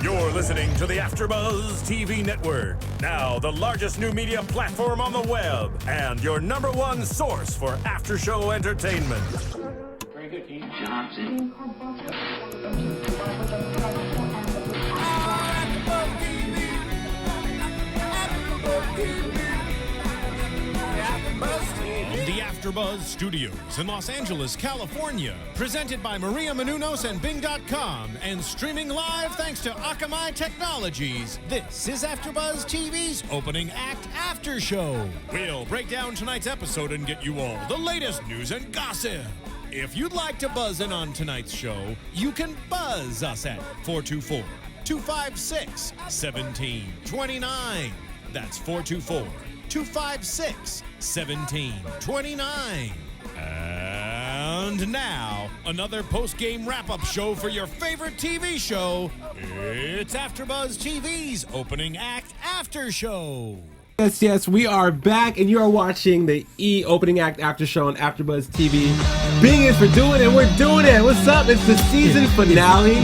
You're listening to the AFTERBUZZ TV Network, now the largest new media platform on the web, and your #1 source for after-show entertainment. Very good, Keith Johnson. The AFTERBUZZ Studios in Los Angeles, California. Presented by Maria Menounos and Bing.com and streaming live thanks to Akamai Technologies. This is AFTERBUZZ TV's Opening Act After Show. We'll break down tonight's episode and get you all the latest news and gossip. If you'd like to buzz in on tonight's show, you can buzz us at 424-256-1729. That's 424-256-1729. And now, another post-game wrap-up show for your favorite TV show. It's AFTERBUZZ TV's Opening Act After Show. Yes, we are back, and you are watching the Opening Act After Show on AFTERBUZZ TV. Bing is for doing it, we're doing it. What's up? It's the season finale.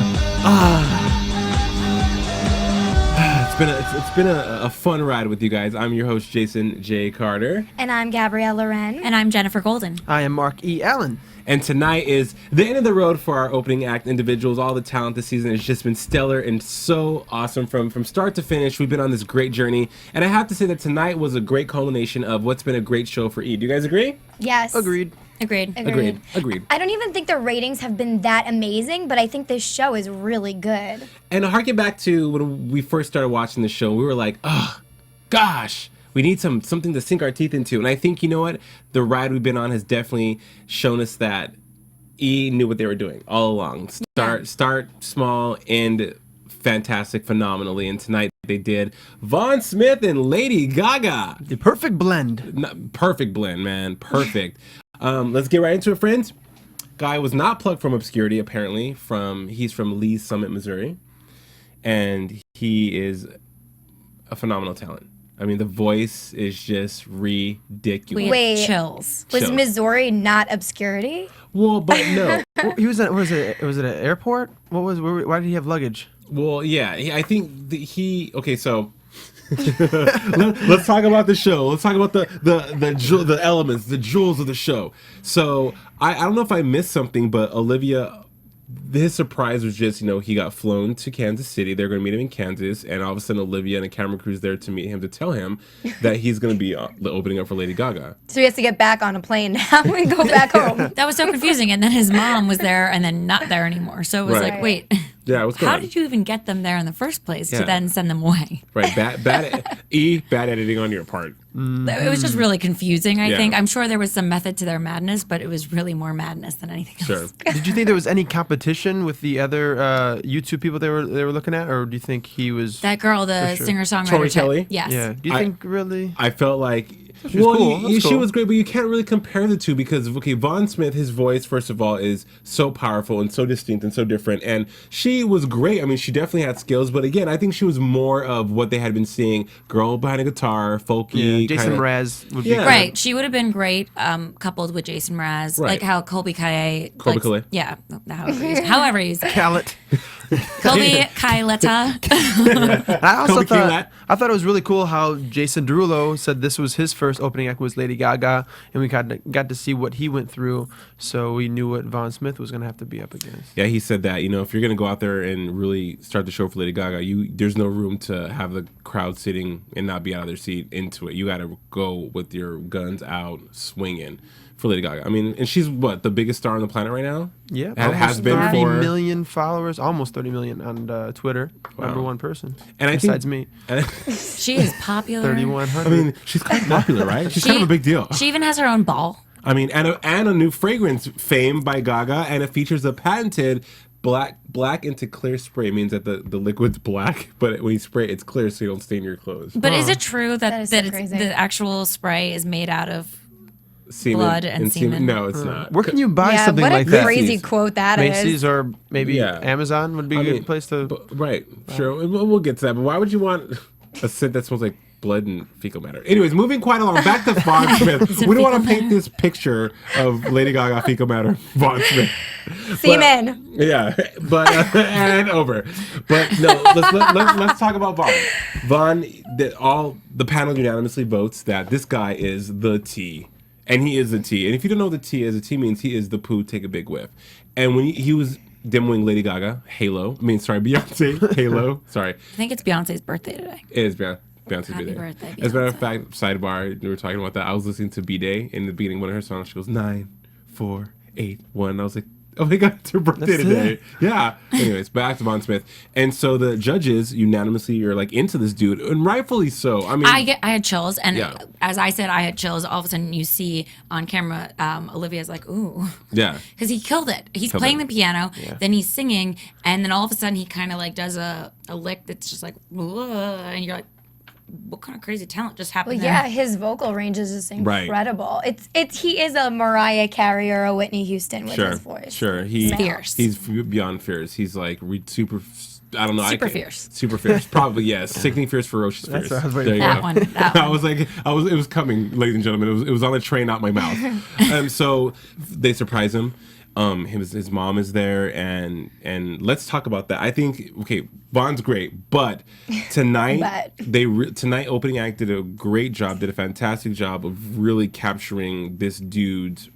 It's been a fun ride with you guys. I'm your host, Jason J. Carter. And I'm Gabrielle Loren. And I'm Jenifer Golden. I am Mark E. Allen. And tonight is the end of the road for our opening act individuals. All the talent this season has just been stellar and so awesome from start to finish. We've been on this great journey. And I have to say that tonight was a great culmination of what's been a great show for E. Do you guys agree? Yes. Agreed. Agreed. Agreed. I don't even think the ratings have been that amazing, but I think this show is really good. And harken back to when we first started watching the show, we were like, oh, gosh, we need something to sink our teeth into. And I think, you know what? The ride we've been on has definitely shown us that E knew what they were doing all along. Start small, end fantastic, phenomenally. And tonight they did Vaughn Smith and Lady Gaga. The perfect blend. Perfect blend, man. Perfect. Let's get right into it, friends. Guy was not plucked from obscurity, apparently. He's from Lee's Summit, Missouri. And he is a phenomenal talent. I mean, the voice is just ridiculous. Wait, chills. Was Missouri not obscurity? Well, but no. He was at, was it an airport? Why did he have luggage? Well, yeah, I think okay, so let's talk about the show. Let's talk about the elements, the jewels of the show. So I don't know if I missed something, but Olivia, his surprise was just, he got flown to Kansas City. They're going to meet him in Kansas, and all of a sudden Olivia and a camera crew's there to meet him to tell him that he's going to be opening up for Lady Gaga. So he has to get back on a plane now and go back home. That was so confusing. And then his mom was there and then not there anymore. So it was like, wait. Yeah, what's going on? How did you even get them there in the first place to then send them away? Right, bad editing on your part. It was just really confusing, I think. I'm sure there was some method to their madness, but it was really more madness than anything else. Did you think there was any competition with the other YouTube people they were looking at, or do you think he was that girl, the singer-songwriter Tori Kelly? Yes. Yeah. Do you think really? I felt like She was cool. She was great, but you can't really compare the two because Vaughn Smith, his voice, first of all, is so powerful and so distinct and so different, and she was great. I mean, she definitely had skills, but again, I think she was more of what they had been seeing: girl behind a guitar, folky. Jason Mraz would be right. She would have been great, coupled with Jason Mraz, like how Colby Kaye. Yeah, however you say it. Khaled. Colby Kayletta. I also thought it was really cool how Jason Derulo said this was his first opening act was Lady Gaga, and we got to see what he went through, so we knew what Vaughn Smith was going to have to be up against. Yeah, he said that, if you're going to go out there and really start the show for Lady Gaga, there's no room to have the crowd sitting and not be out of their seat into it. You got to go with your guns out, swinging for Lady Gaga. I mean, and she's the biggest star on the planet right now? Yeah. Has been 30 million followers, almost 30 million on Twitter. Wow. #1 person. And besides me. She is popular. 3,100. I mean, she's kind of popular, right? She's kind of a big deal. She even has her own ball. I mean, and a new fragrance, Fame by Gaga, and it features a patented black into clear spray. Means that the liquid's black, but when you spray it's clear so you don't stain your clothes. But is it true that so the actual spray is made out of semen blood and semen? No, it's not. Where can you buy something like that? What a crazy quote that is. Macy's or maybe Amazon would be a good place to... Sure, we'll get to that. But why would you want a scent that smells like blood and fecal matter. Anyways, moving quite along. Back to Vaughn Smith. We don't want to paint this picture of Lady Gaga fecal matter. Vaughn Smith. Semen. Yeah, but and over. But no, let's talk about Vaughn. Vaughn, the panel unanimously votes that this guy is the T. And he is the T. And if you don't know what the T is, the T means he is the poo, take a big whiff. And when he was demoing Lady Gaga, Beyonce, Halo. Sorry. I think it's Beyonce's birthday today. It is Beyonce's Happy birthday, As a matter of fact, sidebar, we were talking about that. I was listening to B-Day in the beginning of one of her songs. She goes, 9, 4, 8, 1. I was like, oh my God, it's her birthday today. Yeah. Anyways, back to Vaughn Smith. And so the judges unanimously are like into this dude, and rightfully so. I mean, I had chills, and as I said, I had chills. All of a sudden, you see on camera, Olivia's like, ooh. Yeah. Because he killed it. He's playing the piano, then he's singing, and then all of a sudden he kind of like does a lick that's just like, and you're like, what kind of crazy talent just happened there? Yeah, his vocal range is just incredible. Right. He is a Mariah Carey or a Whitney Houston with his voice. Sure, he's fierce. He's beyond fierce. He's like super. I don't know. Super fierce. Super fierce. Probably yes. Sickening fierce, ferocious fierce. That's what I was there you that go. one. That one. It was coming, ladies and gentlemen. It was on the train out my mouth. So they surprise him. His mom is there, and let's talk about that. I think Vaughn's great, but tonight tonight Opening Act did a great job, did a fantastic job of really capturing this dude's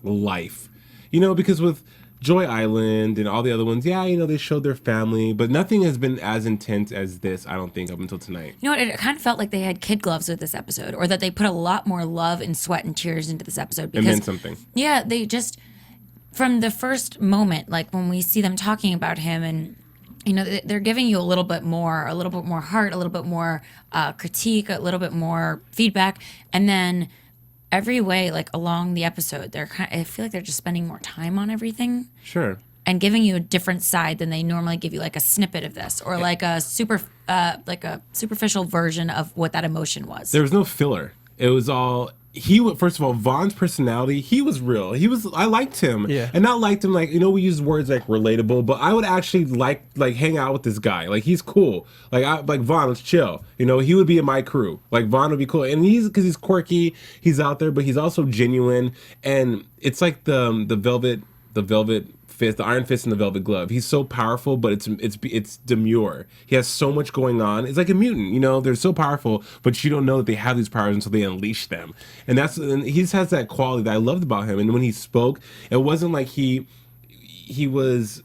life. Because with Joy Island and all the other ones, they showed their family, but nothing has been as intense as this, I don't think, up until tonight. You know what? It kind of felt like they had kid gloves with this episode, or that they put a lot more love and sweat and tears into this episode. Because, it meant something. Yeah, they just, from the first moment, like when we see them talking about him, and they're giving you a little bit more heart, a little bit more critique, a little bit more feedback, and then every way, like along the episode, I feel like they're just spending more time on everything. Sure. And giving you a different side than they normally give you, like a snippet of this, or like a superficial version of what that emotion was. There was no filler. It was all. First of all, Vaughn's personality, he was real. I liked him. Yeah. And not liked him like, we use words like relatable, but I would actually like hang out with this guy. Like, he's cool. Like Vaughn, let's chill. he would be in my crew. Like, Vaughn would be cool. And because he's quirky, he's out there, but he's also genuine. And it's like the velvet fist, the iron fist and the velvet glove. He's so powerful, but it's demure. He has so much going on. It's like a mutant, they're so powerful, but you don't know that they have these powers until they unleash them. And he has that quality that I loved about him. And when he spoke, it wasn't like he was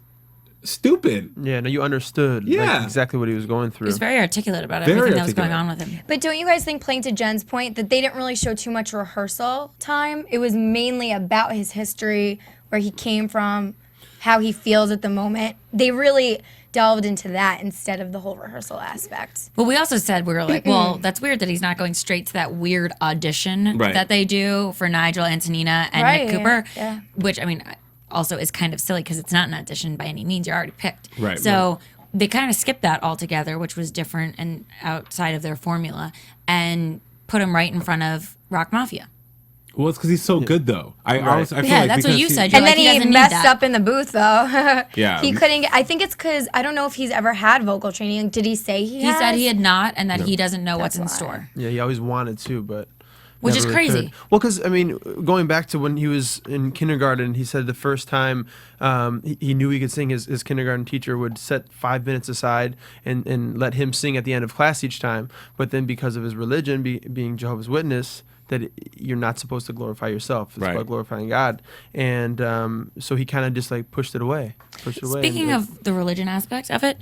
stupid. Yeah, no, you understood exactly what he was going through. He was very articulate about everything that was going on with him. But don't you guys think, playing to Jen's point, that they didn't really show too much rehearsal time? It was mainly about his history, where he came from, how he feels at the moment. They really delved into that instead of the whole rehearsal aspect. But we also said, we were like, well, that's weird that he's not going straight to that weird audition that they do for Nigel, Antonina, and Nick Cooper, which, also is kind of silly because it's not an audition by any means. You're already picked. Right. So they kind of skipped that altogether, which was different and outside of their formula, and put him right in front of Rock Mafia. Well, it's because he's so good, though. I feel like that's what you said. And then he messed up in the booth, though. Yeah. He couldn't I think it's because, I don't know if he's ever had vocal training. Did he say he has? He said he had not, and that he doesn't know what's in store. Yeah, he always wanted to, but... Which is crazy. Could. Well, because, going back to when he was in kindergarten, he said the first time he knew he could sing, his kindergarten teacher would set 5 minutes aside and let him sing at the end of class each time. But then because of his religion, being Jehovah's Witness, that you're not supposed to glorify yourself. It's about glorifying God. And so he kind of just pushed it away. Speaking of the religion aspect of it,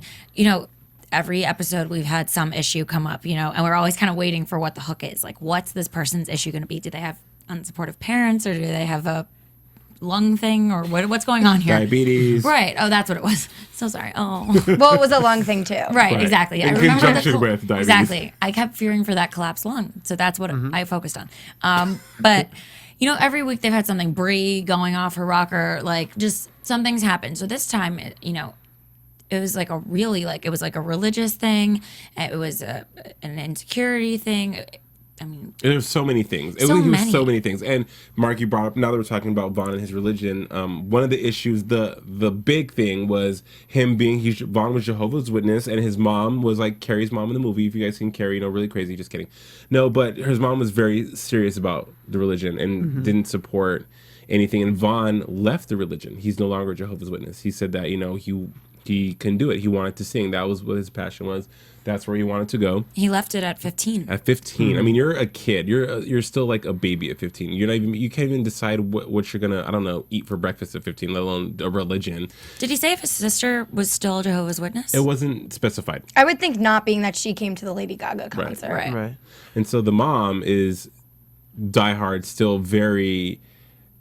every episode we've had some issue come up, and we're always kind of waiting for what the hook is. Like, what's this person's issue going to be? Do they have unsupportive parents, or do they have a lung thing, or what's going on here? Diabetes. Right. Oh, that's what it was. So sorry. Oh. Well, it was a lung thing too. Right. Exactly. In conjunction with diabetes. Exactly. I kept fearing for that collapsed lung, so that's what I focused on. But every week they've had something. Brie going off her rocker, just something's happened. So this time, it was like a really it was like a religious thing. It was an insecurity thing. I mean, There's so many things. He was so many things. And Mark, you brought up, now that we're talking about Vaughn and his religion, one of the issues, the big thing was him being, Vaughn was Jehovah's Witness, and his mom was like Carrie's mom in the movie. If you guys seen Carrie, really crazy, just kidding. No, but his mom was very serious about the religion and didn't support anything. And Vaughn left the religion. He's no longer a Jehovah's Witness. He said that, he couldn't do it. He wanted to sing. That was what his passion was. That's where he wanted to go. He left it at 15. At 15, I mean, you're a kid. You're still like a baby at 15. You can't even decide what you're gonna, I don't know, eat for breakfast at 15, let alone a religion. Did he say if his sister was still a Jehovah's Witness? It wasn't specified. I would think not, being that she came to the Lady Gaga concert. Right. And so the mom is diehard, still very,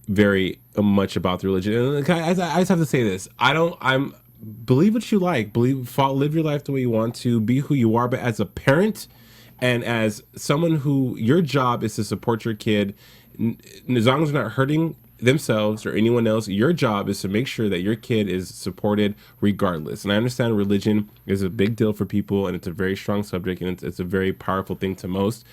very much about the religion. And I just have to say this: believe what you like, live your life the way you want to, be who you are. But as a parent and as someone who your job is to support your kid, as long as they're not hurting themselves or anyone else, your job is to make sure that your kid is supported regardless. And I understand religion is a big deal for people, and it's a very strong subject, and it's a very powerful thing to most.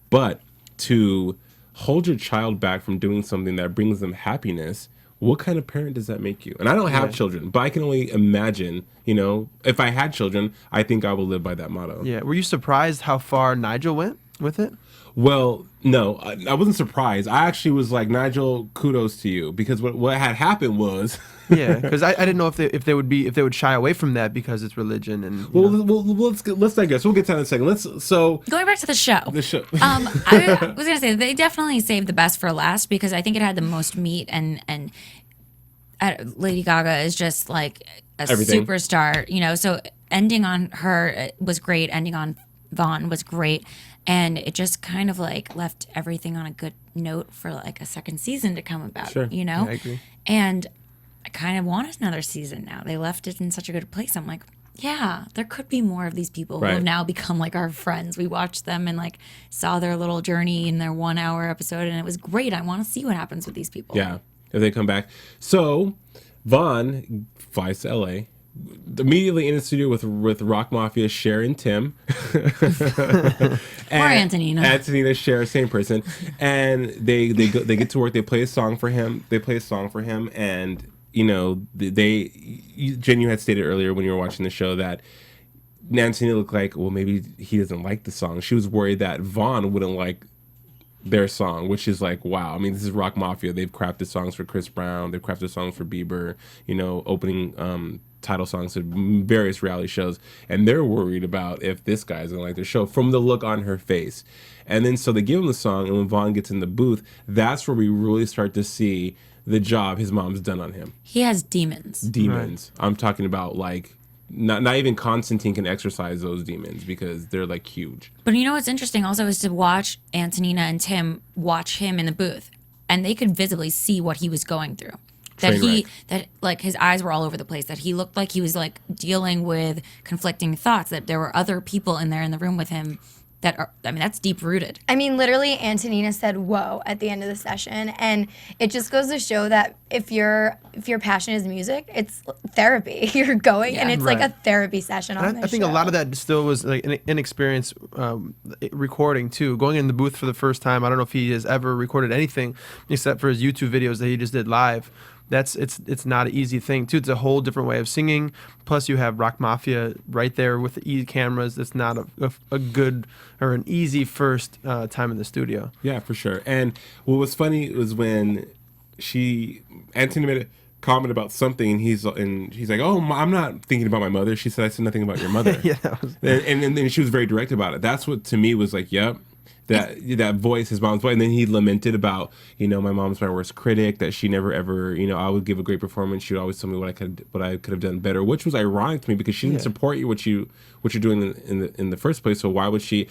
But to hold your child back from doing something that brings them happiness, what kind of parent does that make you? And I don't have children, but I can only imagine, if I had children, I think I would live by that motto. Yeah. Were you surprised how far Nigel went with it? Well, no, I wasn't surprised. I actually was like, Nigel, kudos to you, because what had happened was, Yeah, because I didn't know if they would shy away from that because it's religion and. Let's digress. We'll get to that in a second. Going back to the show. I was gonna say they definitely saved the best for last because I think it had the most meat and Lady Gaga is just like a Everything. superstar, So ending on her was great. Ending on Vaughn was great. And it just kind of like left everything on a good note for like a second season to come about, Sure. Yeah, I agree. And I kind of want another season now. They left it in such a good place. I'm like, yeah, there could be more of these people who have now become like our friends. We watched them and like saw their little journey in their 1 hour episode, and it was great. I want to see what happens with these people. Yeah, if they come back. So Vaughn flies to LA. Immediately in the studio with Rock Mafia, Cher and Tim. Or Antonina. Antonina, Cher, same person. And they get to work. They play a song for him. And Jen, you had stated earlier when you were watching the show that Antonina looked like, well, maybe he doesn't like the song. She was worried that Vaughn wouldn't like their song, which is like, wow. I mean, this is Rock Mafia. They've crafted songs for Chris Brown. They've crafted songs for Bieber, opening title songs to various reality shows. And they're worried about if this guy's gonna like their show from the look on her face. And then so they give him the song, and when Vaughn gets in the booth, that's where we really start to see the job his mom's done on him. He has demons. Demons. Right. I'm talking about like not even Constantine can exorcise those demons because they're like huge. But you know what's interesting also is to watch Antonina and Tim watch him in the booth, and they could visibly see what he was going through. That like his eyes were all over the place, that he looked like he was like dealing with conflicting thoughts, that there were other people in there in the room with him that are, I mean, that's deep rooted. I mean, literally, Antonina said "whoa" at the end of the session, and it just goes to show that if your passion is music, it's therapy. You're going, and it's like a therapy session on this I think show. a lot of that still was like an inexperience recording too. Going in the booth for the first time, I don't know if he has ever recorded anything except for his YouTube videos that he just did live. It's not an easy thing too. It's a whole different way of singing. Plus, you have Rock Mafia right there with the cameras. It's not a good or an easy first time in the studio. Yeah, for sure. And what was funny was when Anthony made a comment about something, and he's like, "Oh, I'm not thinking about my mother." She said, "I said nothing about your mother." Yeah, and then she was very direct about it. That's what to me was like, "Yep." That voice, his mom's voice, and then he lamented about, my mom's my worst critic, that she never ever, I would give a great performance, she would always tell me what I could have done better, which was ironic to me because she didn't support you what you're doing in the first place. So why would she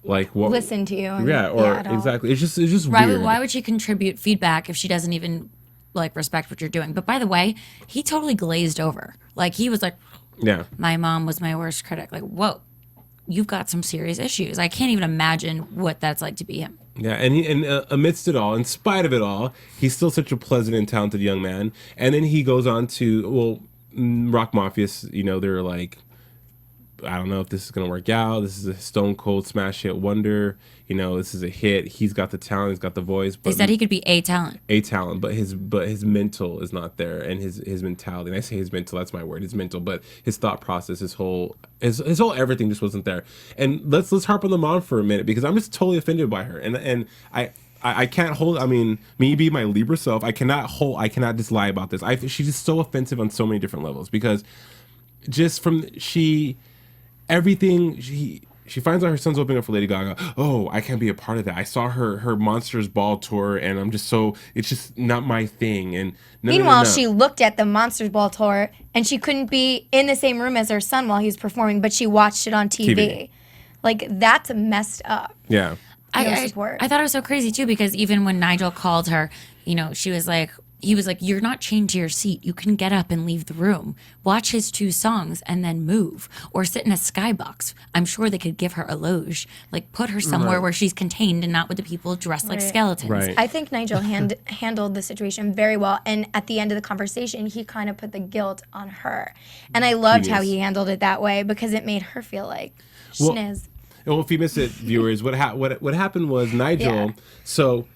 listen to you? Exactly. It's just weird. Why would she contribute feedback if she doesn't even like respect what you're doing? But by the way, he totally glazed over. Like he was like, yeah, my mom was my worst critic. Like, whoa. You've got some serious issues. I can't even imagine what that's like to be him. Yeah, and amidst it all, in spite of it all, he's still such a pleasant and talented young man. And then he goes on to, Rock Mafia, they're like I don't know if this is going to work out. This is a stone cold smash hit wonder. You know, this is a hit. He's got the talent. He's got the voice. But They said he could be a talent. But his mental is not there, and his mentality. And I say his mental. That's my word. His mental, but his thought process, his whole everything just wasn't there. And let's harp on the mom for a minute, because I'm just totally offended by her. And I can't hold. I mean, me being my Libra self, I cannot just lie about this. She's just so offensive on so many different levels, because just from everything she finds out her son's opening up for Lady Gaga. Oh, I can't be a part of that. I saw her Monsters Ball tour, and I'm just it's just not my thing. And meanwhile, she looked at the Monsters Ball tour, and she couldn't be in the same room as her son while he was performing, but she watched it on TV. Like, that's messed up. Yeah. I thought it was so crazy too, because even when Nigel called her, he was like, you're not chained to your seat. You can get up and leave the room, watch his 2 songs, and then move, or sit in a skybox. I'm sure they could give her a loge, like put her somewhere where she's contained and not with the people dressed like skeletons. Right. I think Nigel handled the situation very well, and at the end of the conversation, he kind of put the guilt on her, and I loved how he handled it that way, because it made her feel like schniz. Well, if you missed it, viewers, what happened was Nigel. Yeah. So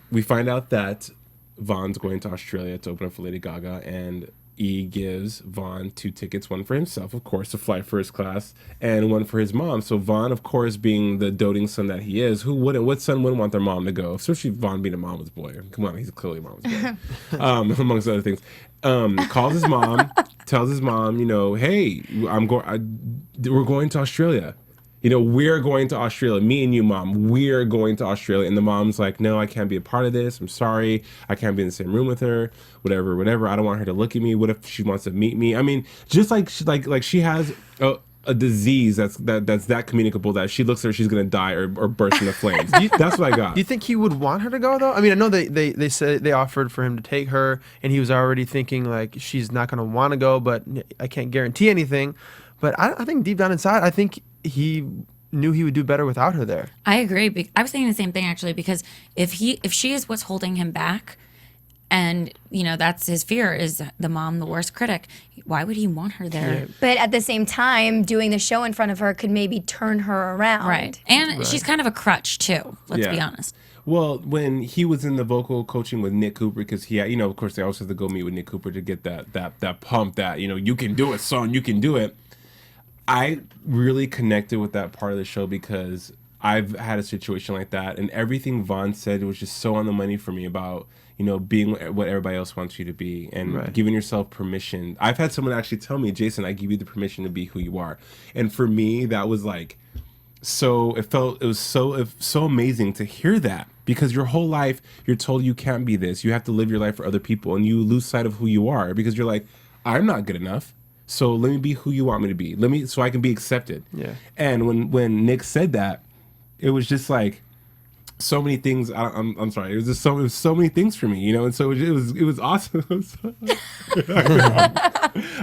we find out that Vaughn's going to Australia to open up for Lady Gaga, and E gives Vaughn 2 tickets, one for himself, of course, to fly first class, and one for his mom. So Vaughn, of course, being the doting son that he is, what son wouldn't want their mom to go? Especially Vaughn being a mama's boy. Come on, he's clearly a mama's boy, amongst other things. Calls his mom, tells his mom, hey, we're going to Australia. We're going to Australia. Me and you, Mom, we're going to Australia. And the mom's like, no, I can't be a part of this. I'm sorry. I can't be in the same room with her. Whatever. I don't want her to look at me. What if she wants to meet me? I mean, just like she has a disease that's that communicable that she looks at her, she's gonna die or burst into flames. That's what I got. Do you think he would want her to go though? I mean, I know they said they offered for him to take her, and he was already thinking like she's not gonna want to go, but I can't guarantee anything. But I think deep down inside, I think he knew he would do better without her there. I agree. I was thinking the same thing actually, because if she is what's holding him back, and that's his fear, is the mom the worst critic, why would he want her there? Yeah. But at the same time, doing the show in front of her could maybe turn her around. Right. And she's kind of a crutch too, let's be honest. Well, when he was in the vocal coaching with Nick Cooper, because he had, of course they always have to go meet with Nick Cooper to get that pump that, you can do it, son, you can do it. I really connected with that part of the show, because I've had a situation like that, and everything Vaughn said was just so on the money for me about, being what everybody else wants you to be, and giving yourself permission. I've had someone actually tell me, Jason, I give you the permission to be who you are. And for me, that was like, it was so amazing to hear that, because your whole life you're told you can't be this. You have to live your life for other people, and you lose sight of who you are, because you're like, I'm not good enough. So let me be who you want me to be. So I can be accepted. Yeah. And when Nick said that, it was just like so many things. I'm sorry. It was just so many things for me, And so it was awesome.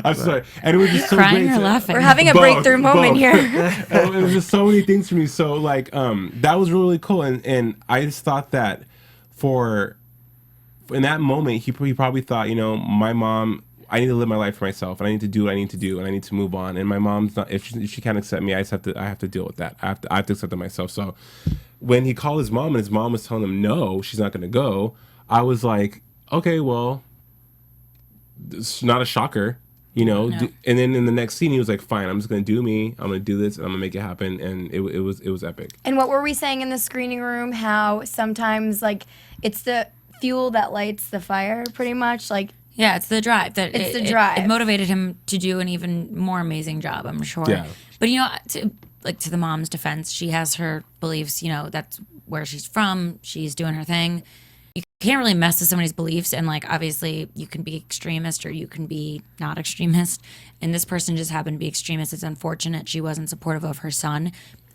I'm sorry. And it was just so crying great. Or laughing? We're having a breakthrough moment here. And it was just so many things for me. So like that was really cool. And I just thought that in that moment he probably thought, my mom, I need to live my life for myself, and I need to do what I need to do, and I need to move on. And my mom's not. If she can't accept me, I have to deal with that. I have to accept it myself. So when he called his mom, and his mom was telling him no, she's not going to go, I was like, okay, well, it's not a shocker, No. And then in the next scene, he was like, fine, I'm just going to do me. I'm going to do this, and I'm going to make it happen. And it was epic. And what were we saying in the screening room? How sometimes it's the fuel that lights the fire, pretty much, Yeah, it's the drive. It's the drive. It motivated him to do an even more amazing job, I'm sure. Yeah. But, to the mom's defense, she has her beliefs, that's where she's from. She's doing her thing. You can't really mess with somebody's beliefs. And, obviously, you can be extremist or you can be not extremist. And this person just happened to be extremist. It's unfortunate she wasn't supportive of her son.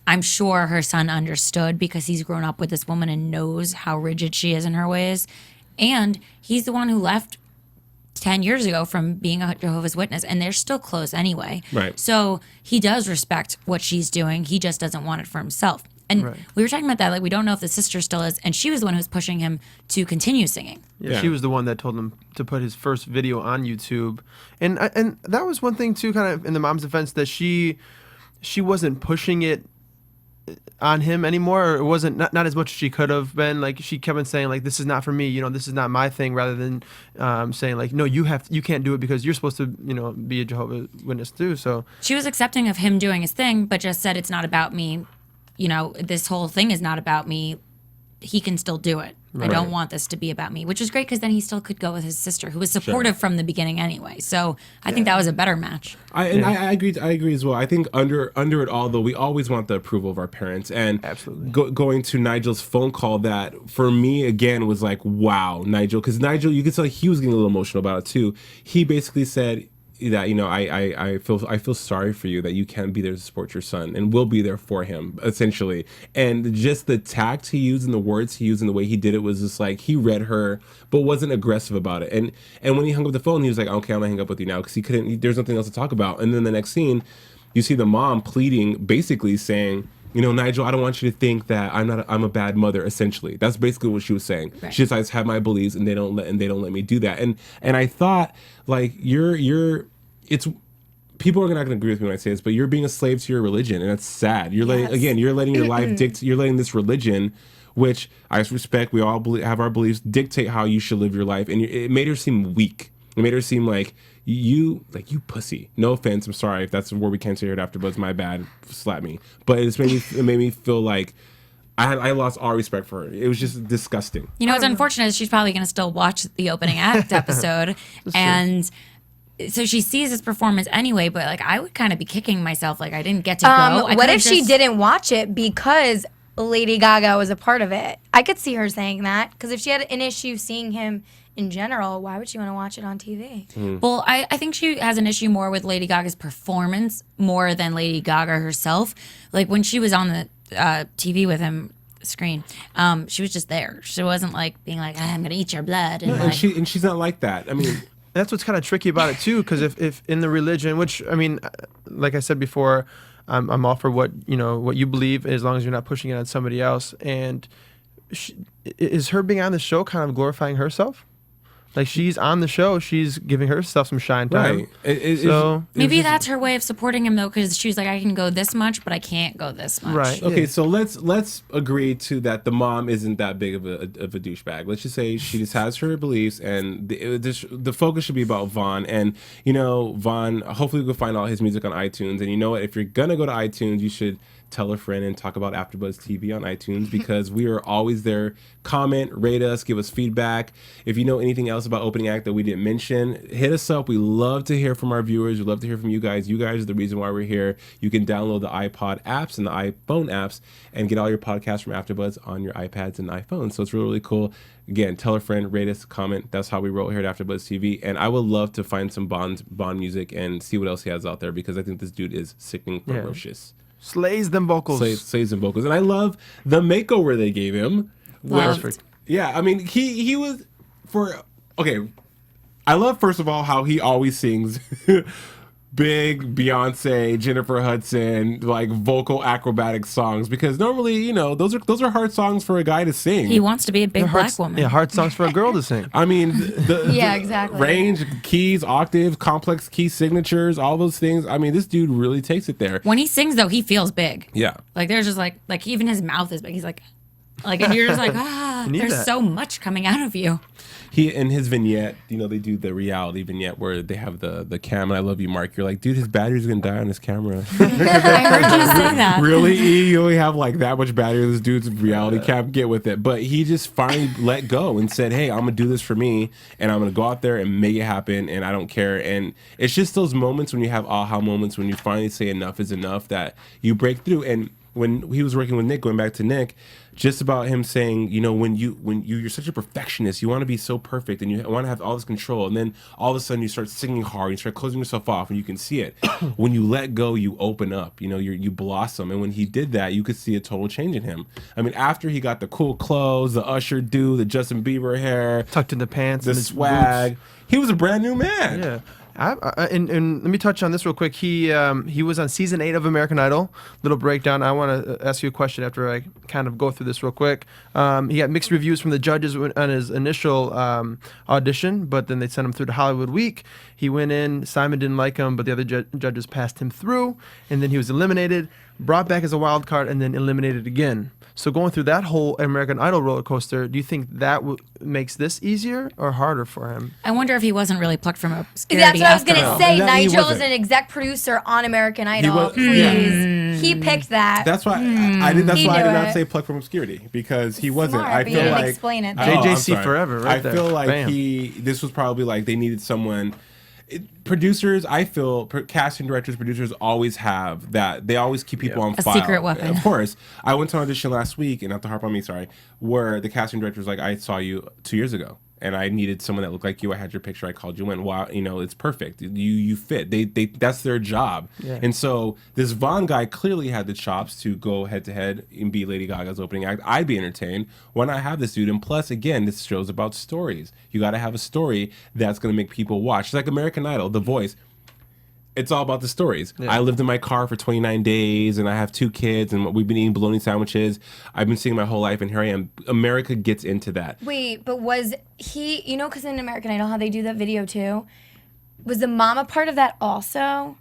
I'm sure her son understood, because he's grown up with this woman and knows how rigid she is in her ways. And he's the one who left 10 years ago from being a Jehovah's Witness, and they're still close anyway. Right. So he does respect what she's doing. He just doesn't want it for himself. And we were talking about that. Like, we don't know if the sister still is. And she was the one who was pushing him to continue singing. Yeah, she was the one that told him to put his first video on YouTube. And that was one thing, too, kind of in the mom's defense, that she wasn't pushing it on him anymore, or it wasn't not as much as she could have been. Like, she kept on saying, like, this is not for me, you know, this is not my thing, rather than saying, like, no, you can't do it because you're supposed to, you know, be a Jehovah's Witness too. So she was accepting of him doing his thing, but just said, it's not about me. You know, this whole thing is not about me. He can still do it. I don't want this to be about me, which is great, because then he still could go with his sister, who was supportive from the beginning anyway. So I think that was a better match. I agree as well. I think under it all, though, we always want the approval of our parents. And absolutely going to Nigel's phone call, that for me again was like, wow, Nigel, because Nigel, you could tell he was getting a little emotional about it too. He basically said that, you know, I feel sorry for you that you can't be there to support your son, and we'll be there for him, essentially. And just the tact he used and the words he used and the way he did it was just like, he read her but wasn't aggressive about it. And when he hung up the phone, he was like, okay, I'm gonna hang up with you now, because he couldn't, there's nothing else to talk about. And then the next scene, you see the mom pleading, basically saying, you know, Nigel, I don't want you to think that I'm a bad mother. Essentially, that's basically what she was saying. Right. She just, I just have my beliefs, and they don't let me do that. And I thought, like, it's people are not going to agree with me when I say this, but you're being a slave to your religion, and it's sad. You're letting you're letting your life dictate. You're letting this religion, which I respect, we all have our beliefs, dictate how you should live your life. And it made her seem weak. It made her seem like you pussy. No offense, I'm sorry if that's where we can't say it after, but it's my bad. Slap me. But it made me feel like I lost all respect for her. It was just disgusting. You know, what's unfortunate is she's probably going to still watch the opening act episode, and so she sees this performance anyway. But like, I would kind of be kicking myself, like I didn't get to go. What if she didn't watch it because Lady Gaga was a part of it? I could see her saying that, because if she had an issue seeing him in general, why would she want to watch it on TV? Well, I think she has an issue more with Lady Gaga's performance more than Lady Gaga herself. Like, when she was on the TV with him, screen, she was just there. She wasn't like being like, I'm gonna eat your blood. And, and she's not like that. I mean, that's what's kind of tricky about it too, because if in the religion, which, I mean, like I said before, I'm all for what you believe, as long as you're not pushing it on somebody else. And is her being on the show kind of glorifying herself? Like, she's on the show, she's giving herself some shine time. Right. So maybe that's her way of supporting him, though, because she's like, I can go this much, but I can't go this much. Right. Okay, so let's agree to that. The mom isn't that big of a douchebag. Let's just say she just has her beliefs, and the focus should be about Vaughn. And you know, Vaughn, hopefully we'll find all his music on iTunes. And you know what? If you're gonna go to iTunes, you should tell a friend and talk about AfterBuzz TV on iTunes, because we are always there. Comment, rate us, give us feedback. If you know anything else about Opening Act that we didn't mention, hit us up. We love to hear from our viewers. We love to hear from you guys. You guys are the reason why we're here. You can download the iPod apps and the iPhone apps and get all your podcasts from AfterBuzz on your iPads and iPhones. So it's really, really cool. Again, tell a friend, rate us, comment. That's how we roll here at AfterBuzz TV. And I would love to find some Bond music and see what else he has out there, because I think this dude is sickening ferocious. Slays them vocals. Slays them vocals. And I love the makeover they gave him. Perfect. Yeah, I mean, he was okay. I love, first of all, how he always sings big Beyonce, Jennifer Hudson, like vocal acrobatic songs, because normally, you know, those are hard songs for a guy to sing. He wants to be a big black woman. Yeah, hard songs for a girl to sing. I mean, the exactly. Range, keys, octaves, complex key signatures, all those things. I mean, this dude really takes it there. When he sings, though, he feels big. Yeah. Like, there's just like even his mouth is big. He's like, and you're just like, there's so much coming out of you. He, in his vignette, you know, they do the reality vignette where they have the cam, and I love you, Mark. You're like, dude, his battery's gonna die on his camera. I heard you say that. Really? You only have like that much battery in this dude's reality cam? Get with it. But he just finally let go and said, hey, I'm gonna do this for me, and I'm gonna go out there and make it happen, and I don't care. And it's just those moments when you have aha moments, when you finally say enough is enough, that you break through. And when he was working with Nick, going back to Nick, just about him saying, you know, when you're such a perfectionist, you want to be so perfect and you want to have all this control, and then all of a sudden you start singing hard, you start closing yourself off, and you can see it. When you let go, you open up, you know, you blossom. And when he did that, you could see a total change in him. I mean, after he got the cool clothes, the Usher do, the Justin Bieber hair, tucked in the pants, the and swag, boots. He was a brand new man. Yeah. And let me touch on this real quick. He was on season 8 of American Idol. Little breakdown. I want to ask you a question after I kind of go through this real quick. He got mixed reviews from the judges on his initial audition, but then they sent him through to Hollywood Week. He went in. Simon didn't like him, but the other judges passed him through, and then he was eliminated, brought back as a wild card, and then eliminated again. So going through that whole American Idol roller coaster, do you think that makes this easier or harder for him? I wonder if he wasn't really plucked from obscurity. That's what I was going to say. That he Nigel is wasn't. an exec producer on American Idol. was- Please. He picked that. That's why I did. That's He why I did knew not it. say pluck from obscurity because he wasn't. Smart, I but you feel didn't like explain it, though. I'm JJC sorry. forever, right I feel there. like Bam. this was probably like they needed someone. Producers, I feel, casting directors, producers always have that. They always keep people on A file. secret weapon. Of course. I went to an audition last week, and not to harp on me, sorry, where the casting director was like, I saw you 2 years ago, and I needed someone that looked like you. I had your picture. I called you in. Wow, it's perfect. You fit. They that's their job. Yeah. And so this Vaughn guy clearly had the chops to go head to head and be Lady Gaga's opening act. I'd be entertained. Why not have this dude? And plus, again, this show's about stories. You got to have a story that's going to make people watch. It's like American Idol, The Voice. It's all about the stories. Yeah. I lived in my car for 29 days, and I have 2 kids, and we've been eating bologna sandwiches. I've been singing my whole life, and here I am. America gets into that. Wait, but was he, because in American Idol, how they do that video too, was the mama part of that also?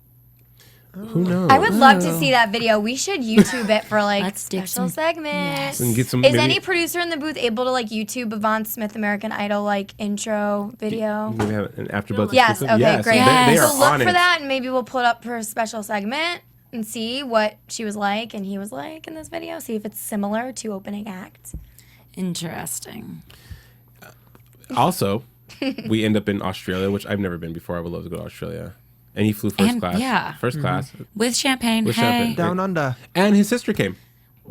Who knows? I would love to see that video. We should YouTube it for like Let's dig special some- segment. Yes. And get some, Is maybe- any producer in the booth able to like YouTube a Vaughn Smith American Idol like intro video? Maybe have an AFTERBUZZ Yes. exclusive? Okay. Great. They are So look on for it. that, and maybe we'll pull it up for a special segment and see what she was like and he was like in this video. See if it's similar to opening act. Interesting. Also, we end up in Australia, which I've never been before. I would love to go to Australia. And he flew first And- class. yeah. First class. With champagne. With Hey. champagne. Down under. And his sister came.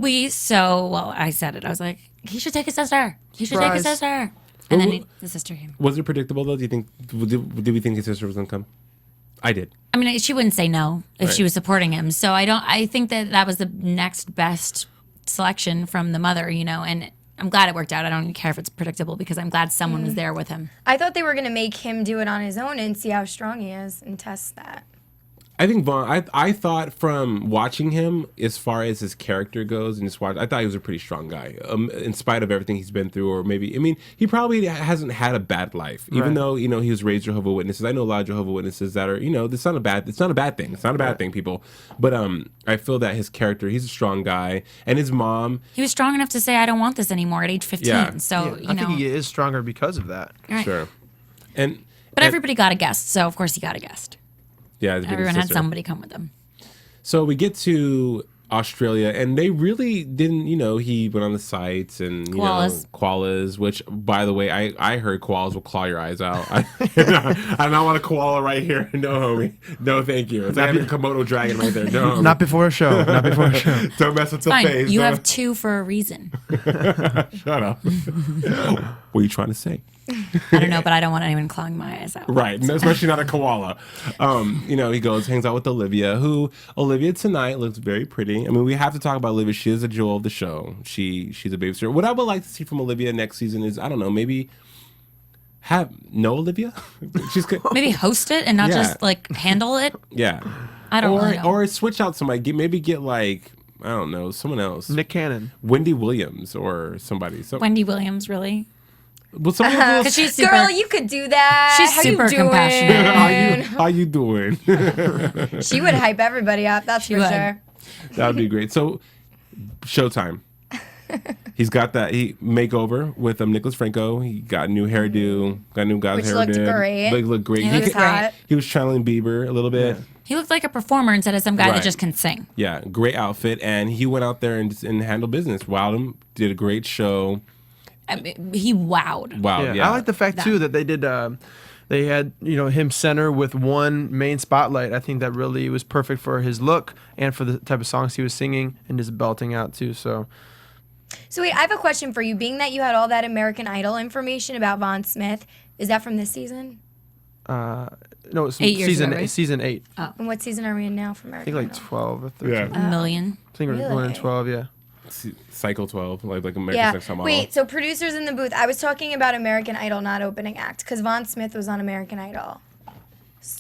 I said it. I was like, he should take his sister. He should take his Surprise. sister. And then Well, the sister came. Was it predictable, though? Do you think, did we think his sister was going to come? I did. I mean, she wouldn't say no if she Right. was supporting him. So I think that was the next best selection from the mother, and I'm glad it worked out. I don't even care if it's predictable because I'm glad someone was there with him. I thought they were gonna make him do it on his own and see how strong he is and test that. I think Vaughn, I thought from watching him, as far as his character goes, and just watch, I thought he was a pretty strong guy, in spite of everything he's been through. Or maybe, he probably hasn't had a bad life, even Right. though he was raised Jehovah's Witnesses. I know a lot of Jehovah's Witnesses that are, it's not a bad thing. It's not a bad thing, people. But I feel that his character, he's a strong guy, and his mom, He was strong enough to say, I don't want this anymore at age 15. Yeah. So, I think he is stronger because of that. Right. sure, and But everybody got a guest. So, of course, he got a guest. yeah, his big Everyone had sister. somebody come with them. So we get to Australia, and they really didn't, he went on the sites and, koalas, which, by the way, I heard koalas will claw your eyes out. I don't want a koala right here. No, homie. No, thank you. It's like having a Komodo dragon right there. No, homie. Not before a show. Not before a show. Don't mess with the Fine. face. You Don't- have 2 for a reason. Shut up. What are you trying to say? I don't know, but I don't want anyone clawing my eyes out. Right, no, especially not a koala. He goes, hangs out with Olivia, who Olivia tonight looks very pretty. I mean, we have to talk about Olivia. She is a jewel of the show. She's a babysitter. What I would like to see from Olivia next season is, I don't know, maybe have no Olivia. She's good. Maybe host it and not Yeah. just like handle it. Yeah. I don't really know. Or switch out somebody. Maybe get like, I don't know, someone else. Nick Cannon. Wendy Williams or somebody. Wendy Williams, really? Well, someone Because she's super. Girl, you could do that. She's How super you doing? compassionate. how you doing? She would hype everybody up. That's She for would. sure. That would be great. So, Showtime. He's got that makeover with Nicholas Franco. He got a new hairdo, got a new guy's Which hair looked did. great. Looked great. He looks could- great. He was channeling Bieber a little bit. He looked like a performer instead of some guy Right. that just can sing. Yeah, great outfit, and he went out there and handled business. Wowed him. Did a great show. I mean, he wowed. Wow. Yeah. I like the fact too that they did. They had him center with one main spotlight. I think that really was perfect for his look and for the type of songs he was singing and just belting out too. So wait, I have a question for you. Being that you had all that American Idol information about Vaughn Smith, is that from this season? no, it's 8 years season ago, right? Season 8. And what season are we in now for I American think like Idol? 12 or 13. Yeah. A million. I think we're going in Really? 12. Yeah. Cycle 12, like American Yeah. Next Top Model. Wait, so producers in the booth, I was talking about American Idol, not opening act, because Vaughn Smith was on American Idol.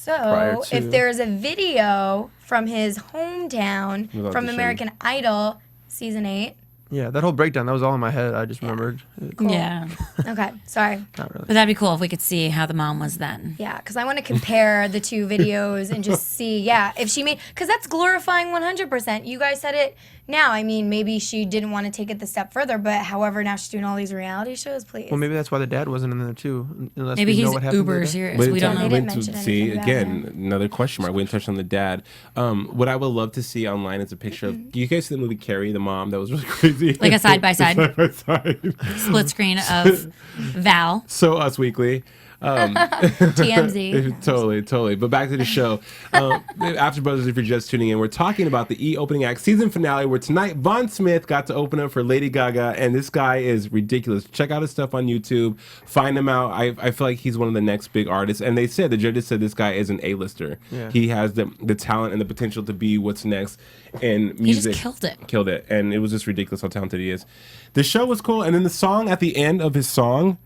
Prior So to- if there's a video from his hometown We'll have from to show American Idol season 8. Yeah, that whole breakdown, that was all in my head. I just remembered. Yeah. Okay, sorry. Not really. But that'd be cool if we could see how the mom was then. Yeah, because I want to compare the two videos and just see, if she made, because that's glorifying 100%. You guys said it now. I mean, maybe she didn't want to take it the step further, but however, now she's doing all these reality shows, please. Well, maybe that's why the dad wasn't in there too. Unless Maybe we know he's what happened to the uber dad. serious. We don't They know. didn't mention See anything about again, him. another question mark. We didn't touch on the dad. What I would love to see online is a picture of. Do you guys see the movie Carrie, the mom? That was really crazy. Like a side by side. Side by side. Split screen of Val. So Us Weekly. TMZ. Totally. But back to the show. AfterBuzz, if you're just tuning in, we're talking about the E opening act season finale, where tonight Von Smith got to open up for Lady Gaga, and this guy is ridiculous. Check out his stuff on YouTube. Find him out. I feel like he's one of the next big artists. And the judges said this guy is an A-lister. Yeah. He has the talent and the potential to be what's next in music. He just killed it. Killed it. And it was just ridiculous how talented he is. The show was cool. And then the song at the end of his song,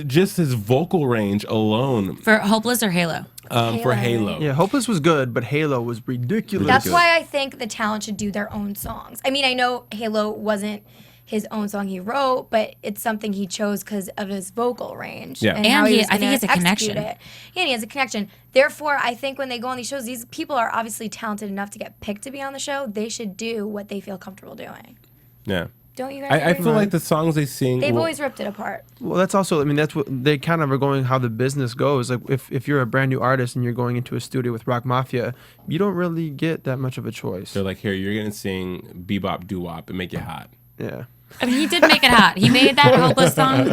just his vocal range alone For Hopeless or Halo? for Halo. Yeah, Hopeless was good, but Halo was ridiculous. That's good. why I think the talent should do their own songs. I mean, I know Halo wasn't his own song he wrote, but it's something he chose because of his vocal range. Yeah. And And how he- was I think he gonna has a execute connection. it. Yeah, and he has a connection. Therefore, I think when they go on these shows, these people are obviously talented enough to get picked to be on the show. They should do what they feel comfortable doing. Yeah. Don't you guys I agree? feel like the songs they sing. They've well, always ripped it apart. Well, that's also, I mean, that's what they kind of are going how the business goes. Like, if you're a brand new artist and you're going into a studio with Rock Mafia, you don't really get that much of a choice. they're like, here, you're gonna sing bebop doo wop and make it hot. Yeah. I mean, he did make it hot. He made that Hopeless song.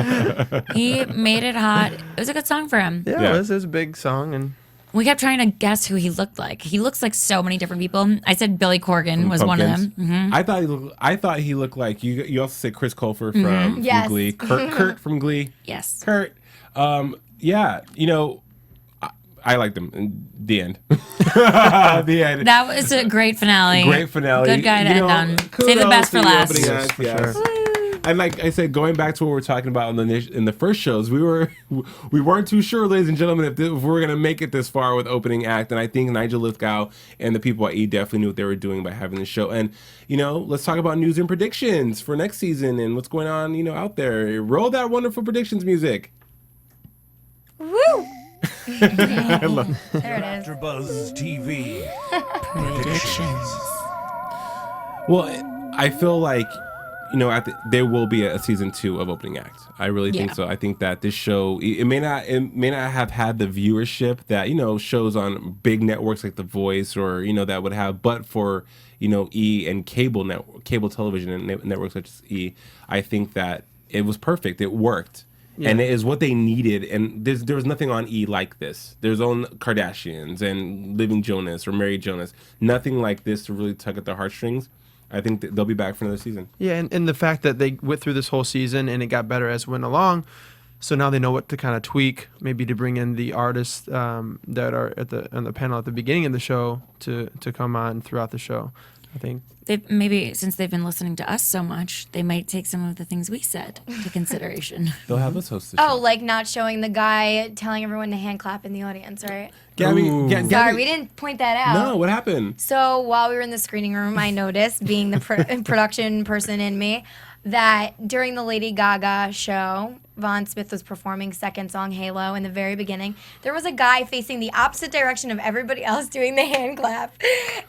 He made it hot. It was a good song for him. Yeah, Yeah. It was a big song. And We kept trying to guess who he looked like. He looks like so many different people. I said Billy Corgan was one of them. Pumpkins. I thought he looked like you. You also said Chris Colfer from Yes. Glee. Kurt from Glee. Yes. Kurt. Yeah. I liked him. In the end. The end. That was a great finale. Great finale. Good guy to end on. Save the kudos best to for the last. opening act, For yes. sure. And like I said, going back to what we were talking about in the first shows, we weren't too sure, ladies and gentlemen, if we were gonna make it this far with opening act. And I think Nigel Lithgow and the people at E definitely knew what they were doing by having the show. And let's talk about news and predictions for next season and what's going on, out there. Roll that wonderful predictions music. Woo! I love. There it is. AfterBuzz TV. Well, I feel like there will be a season 2 of Opening Act. I really think Yeah. so. I think that this show it may not have had the viewership that shows on big networks like The Voice or that would have, but for E and cable television and networks such as E, I think that it was perfect. It worked. Yeah. And it is what they needed, and there was nothing on E like this. There's own Kardashians and Living Jonas or Mary Jonas. Nothing like this to really tug at the heartstrings. I think they'll be back for another season. Yeah, and the fact that they went through this whole season and it got better as it went along, so now they know what to kind of tweak, maybe to bring in the artists that are on the panel at the beginning of the show to come on throughout the show. I think Maybe since they've been listening to us so much, they might take some of the things we said into consideration. They'll have us host the show. Oh, like not showing the guy telling everyone to hand clap in the audience, right? Gabby, Sorry, we didn't point that out. No, what happened? So while we were in the screening room, I noticed, being the production person in me, that during the Lady Gaga show, Von Smith was performing second song Halo in the very beginning. There was a guy facing the opposite direction of everybody else doing the hand clap.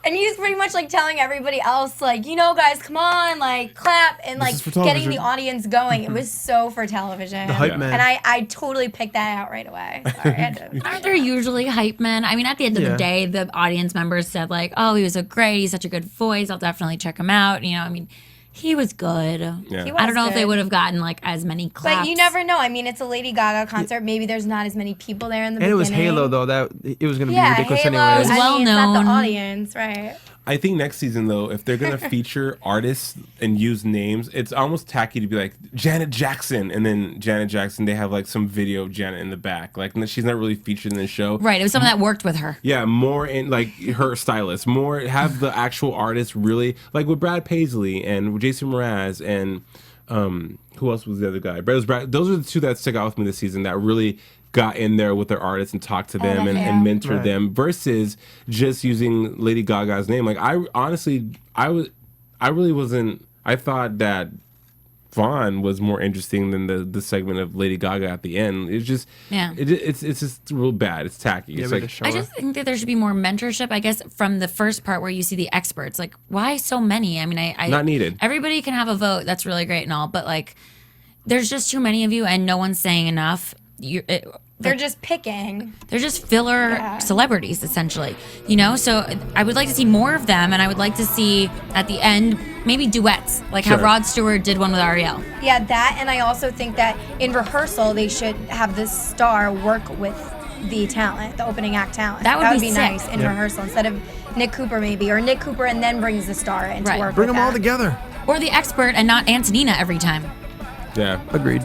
And he was pretty much like telling everybody else, like, guys, come on, like, clap, and like is for getting television. the audience going. It was so for television. The hype Yeah. man. And I totally picked that out right away. Sorry, I had to. Aren't there usually hype men? I mean, at the end of Yeah. the day, the audience members said like, "Oh, he was so great. He's such a good voice. I'll definitely check him out." I mean, he was good. Yeah. He I don't know if they good. would have gotten like as many claps. But you never know. I mean, it's a Lady Gaga concert. Maybe there's not as many people there in the and it beginning. was Halo though, that it was going to be Yeah, ridiculous Halo. anyway. was I well mean, it's not known. the audience, right? I think next season, though, if they're going to feature artists and use names, it's almost tacky to be like Janet Jackson. And then Janet Jackson, they have like some video of Janet in the back. Like, she's not really featured in the show. Right. It was someone that worked with her. Yeah, more in like her stylist, more have the actual artist really, like with Brad Paisley and Jason Mraz and who else was the other guy? Those are the two that stick out with me this season that really got in there with their artists and talked to them and mentored them versus just using Lady Gaga's name. Like, I honestly, I really wasn't. I thought that Vaughn was more interesting than the segment of Lady Gaga at the end. It's just, it's just real bad. It's tacky. It's like, I just think that there should be more mentorship, I guess, from the first part where you see the experts. Like, why so many? I mean, I not needed. Everybody can have a vote. That's really great and all, but like, there's just too many of you, and no one's saying enough. They're just picking. They're just filler celebrities, essentially. You know, so I would like to see more of them, and I would like to see at the end maybe duets, like how Rod Stewart did one with Ariel. Yeah, that, and I also think that in rehearsal they should have the star work with the talent, the opening act talent. That would be nice in rehearsal instead of Nick Cooper maybe, or Nick Cooper and then brings the star in to work. Bring with them all together. Or the expert and not Antonina every time. Yeah, agreed.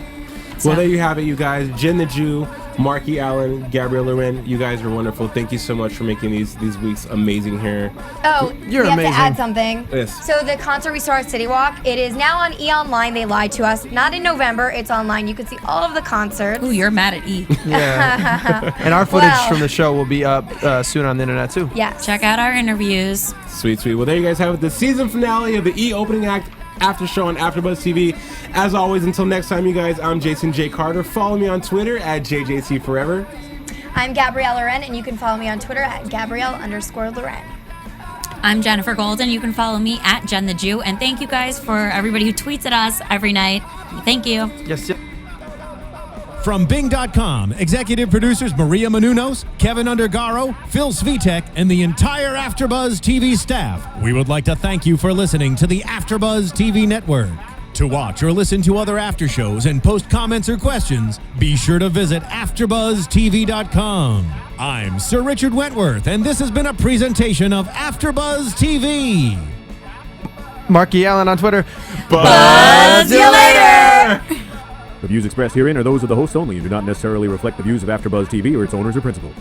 So. Well, there you have it, you guys. Jen the Jew, Marky Allen, Gabrielle Loren, you guys are wonderful. Thank you so much for making these weeks amazing here. Oh, you're we amazing. have to add something. Yes. So the concert we saw at City Walk, it is now on E! Online. They lied to us. Not in November. It's online. You can see all of the concerts. Ooh, you're mad at E! Yeah. And our footage from the show will be up soon on the internet too. Yes. Check out our interviews. Sweet, sweet. Well, there you guys have it. The season finale of the E! Opening Act after show on AfterBuzz TV. As always, until next time, you guys, I'm Jason J. Carter. Follow me on Twitter at JJCForever. I'm Gabrielle Loren, and you can follow me on Twitter at Gabrielle_Loren. I'm Jenifer Golden. You can follow me at Jen the Jew. And thank you guys for everybody who tweets at us every night. Thank you. Yes. From Bing.com, executive producers Maria Menounos, Kevin Undergaro, Phil Svitek, and the entire AfterBuzz TV staff, we would like to thank you for listening to the AfterBuzz TV network. To watch or listen to other after shows and post comments or questions, be sure to visit AfterBuzzTV.com. I'm Sir Richard Wentworth, and this has been a presentation of AfterBuzz TV. Marky Allen on Twitter. Buzz you later! The views expressed herein are those of the hosts only and do not necessarily reflect the views of AfterBuzz TV or its owners or principals.